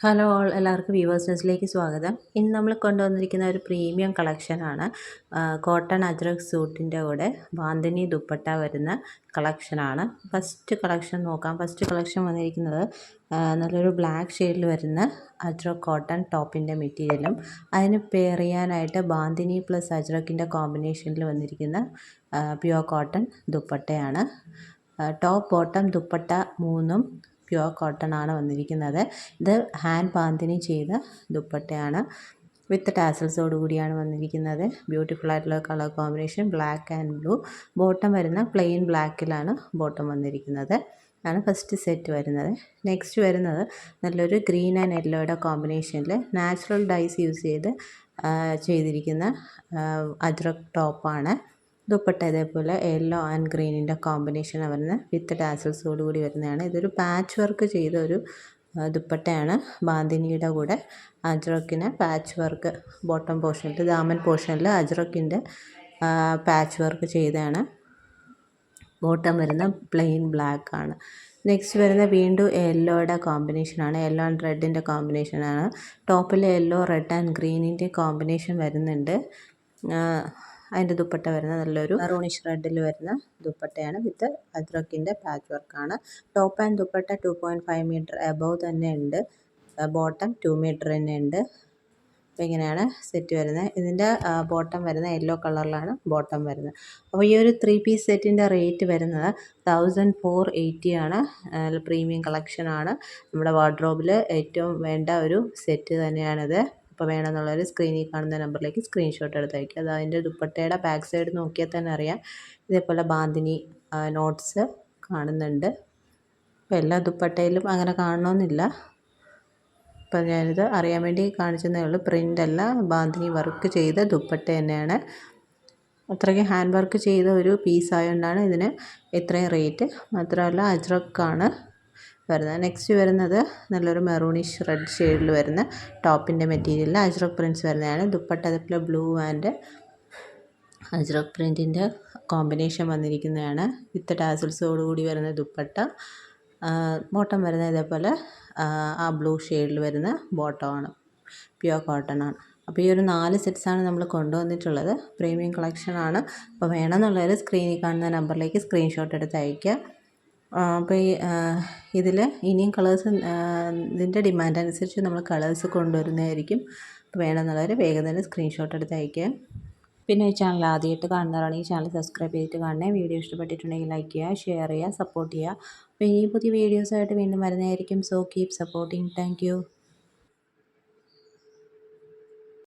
Hello all എല്ലാവർക്കും viewers ന്യൂസിലേക്ക് സ്വാഗതം. ഇന്ന് നമ്മൾ കൊണ്ടുവന്നിരിക്കുന്ന ഒരു പ്രീമിയം കളക്ഷനാണ്. കോട്ടൺ അജ്രക് സൂട്ടിൻ്റെ കൂടെ ബാന്തിനി ദുപ്പട്ട വരുന്ന കളക്ഷനാണ്. ഫസ്റ്റ് കളക്ഷൻ നോക്കാം. ഫസ്റ്റ് കളക്ഷൻ വന്നിരിക്കുന്നത് നല്ലൊരു ബ്ലാക്ക് ഷെയ്ഡിൽ വരുന്ന അജ്രക് കോട്ടൺ ടോപ്പിൻ്റെ മെറ്റീരിയലും അതിന് പെയർ ചെയ്യാനായിട്ട് ബാന്തിനി പ്ലസ് അജ്രക്കിൻ്റെ കോമ്പിനേഷനിൽ വന്നിരിക്കുന്ന പ്യുവർ കോട്ടൺ ദുപ്പട്ടയാണ്. ടോപ്പ് ബോട്ടം ദുപ്പട്ട മൂന്നും പ്യുവർ കോട്ടൺ ആണ് വന്നിരിക്കുന്നത്. ഇത് ഹാൻഡ് ബാന്തിനി ചെയ്ത ദുപ്പട്ടയാണ്. വിത്ത് ടാസൽസോട് കൂടിയാണ് വന്നിരിക്കുന്നത്. ബ്യൂട്ടിഫുൾ ആയിട്ടുള്ള colour combination black and blue. Bottom വരുന്ന പ്ലെയിൻ ബ്ലാക്കിലാണ് ബോട്ടം വന്നിരിക്കുന്നത്. ആണ് ഫസ്റ്റ് സെറ്റ് വരുന്നത്. നെക്സ്റ്റ് വരുന്നത് നല്ലൊരു ഗ്രീൻ ആൻഡ് യെല്ലോയുടെ കോമ്പിനേഷനിൽ നാച്ചുറൽ ഡൈസ് യൂസ് ചെയ്തിരിക്കുന്ന അജ്രക് ടോപ്പാണ്. ദുപ്പട്ട ഇതേപോലെ യെല്ലോ ആൻഡ് ഗ്രീനിൻ്റെ കോമ്പിനേഷനാണ് വരുന്നത്. വിത്ത് ടാസൽസോട് കൂടി വരുന്നതാണ്. ഇതൊരു പാച്ച് വർക്ക് ചെയ്ത ഒരു ദുപ്പട്ടയാണ്. ബാന്തിനിയുടെ കൂടെ അജ്രക്കിന് പാച്ച് വർക്ക് ബോട്ടം പോർഷനിൽ ദാമൻ പോർഷനിൽ അജ്രക്കിൻ്റെ പാച്ച് വർക്ക് ചെയ്തതാണ്. ബോട്ടം വരുന്ന പ്ലെയിൻ ബ്ലാക്ക് ആണ്. നെക്സ്റ്റ് വരുന്ന വീണ്ടും യെല്ലോയുടെ കോമ്പിനേഷനാണ്. യെല്ലോ ആൻഡ് റെഡിൻ്റെ കോമ്പിനേഷനാണ്. ടോപ്പിൽ യെല്ലോ റെഡ് ആൻഡ് ഗ്രീനിൻ്റെ കോമ്പിനേഷൻ വരുന്നുണ്ട്. അതിൻ്റെ ദുപ്പട്ട വരുന്ന നല്ലൊരു മെറൂണിഷ് റെഡിൽ വരുന്ന ദുപ്പട്ടയാണ്. വിത്ത് അജ്രക്കിൻ്റെ പാച്ച് വർക്കാണ്. Top and dupatta 2.5 metre above തന്നെ ഉണ്ട്. ബോട്ടം 2 മീറ്റർ തന്നെ ഉണ്ട്. അപ്പോൾ ഇങ്ങനെയാണ് സെറ്റ് വരുന്നത്. ഇതിൻ്റെ ബോട്ടം വരുന്ന യെല്ലോ കളറിലാണ് ബോട്ടം വരുന്നത്. അപ്പോൾ ഈ ഒരു 3 പീസ് സെറ്റിൻ്റെ റേറ്റ് വരുന്നത് 1480 ആണ്. പ്രീമിയം കളക്ഷനാണ്. നമ്മുടെ വാർഡ്രോബിൽ ഏറ്റവും വേണ്ട ഒരു സെറ്റ് തന്നെയാണിത്. അപ്പോൾ വേണമെന്നുള്ളവർ സ്ക്രീനിൽ കാണുന്ന നമ്പറിലേക്ക് സ്ക്രീൻഷോട്ട് എടുത്ത് അയയ്ക്കുക. അത് അതിൻ്റെ ദുപ്പട്ടയുടെ ബാക്ക് സൈഡ് നോക്കിയാൽ തന്നെ അറിയാം. ഇതേപോലെ ബാന്തിനി നോട്ട്സ് കാണുന്നുണ്ട്. അപ്പോൾ എല്ലാ ദുപ്പട്ടയിലും അങ്ങനെ കാണണമെന്നില്ല. അപ്പം ഞാനിത് അറിയാൻ വേണ്ടി കാണിച്ചതേ ഉള്ളൂ. പ്രിൻ്റല്ല, ബാന്തിനി വർക്ക് ചെയ്ത ദുപ്പട്ട തന്നെയാണ്. അത്രയ്ക്ക് ഹാൻഡ് വർക്ക് ചെയ്ത ഒരു പീസ് ആയതുകൊണ്ടാണ് ഇതിന് ഇത്രയും റേറ്റ്. മാത്രമല്ല അജ്രക്കാണ് വരുന്നത്. നെക്സ്റ്റ് വരുന്നത് നല്ലൊരു മെറൂണിഷ് റെഡ് ഷെയ്ഡിൽ വരുന്ന ടോപ്പിൻ്റെ മെറ്റീരിയലിൽ അജ്രക് പ്രിൻറ്റ്സ് വരുന്നതാണ്. ദുപ്പട്ട അതേപോലെ ബ്ലൂ ആൻഡ് അജ്രക് പ്രിൻറ്റിൻ്റെ കോമ്പിനേഷൻ വന്നിരിക്കുന്നതാണ്. വിത്ത് ടാസൽസോട് കൂടി വരുന്ന ദുപ്പട്ട. ബോട്ടം വരുന്നത് ഇതേപോലെ ആ ബ്ലൂ ഷെയ്ഡിൽ വരുന്ന ബോട്ടമാണ്. പ്യുവർ കോട്ടൺ ആണ്. അപ്പോൾ ഈ ഒരു 4 സെറ്റ്സാണ് നമ്മൾ കൊണ്ടുവന്നിട്ടുള്ളത്. പ്രീമിയം കളക്ഷനാണ്. അപ്പോൾ വേണമെന്നുള്ളവർ സ്ക്രീനിൽ കാണുന്ന നമ്പറിലേക്ക് സ്ക്രീൻഷോട്ട് എടുത്ത് അയയ്ക്കുക. അപ്പോൾ ഇതിൽ ഇനിയും കളേഴ്സ് ഇതിൻ്റെ ഡിമാൻഡ് അനുസരിച്ച് നമ്മൾ കളേഴ്സ് കൊണ്ടുവരുന്നതായിരിക്കും. അപ്പോൾ വേണമെന്നുള്ളവർ വേഗം തന്നെ സ്ക്രീൻഷോട്ട് എടുത്ത് അയയ്ക്കുക. പിന്നെ ഈ ചാനൽ ആദ്യമായിട്ട് കാണുന്നവരാണെങ്കിൽ ഈ ചാനൽ സബ്സ്ക്രൈബ് ചെയ്തിട്ട് കാണണേ. വീഡിയോ ഇഷ്ടപ്പെട്ടിട്ടുണ്ടെങ്കിൽ ലൈക്ക് ചെയ്യുക, ഷെയർ ചെയ്യുക, സപ്പോർട്ട് ചെയ്യുക. അപ്പോൾ ഈ പുതിയ വീഡിയോസായിട്ട് വീണ്ടും വരുന്നതായിരിക്കും. So keep supporting. Thank you.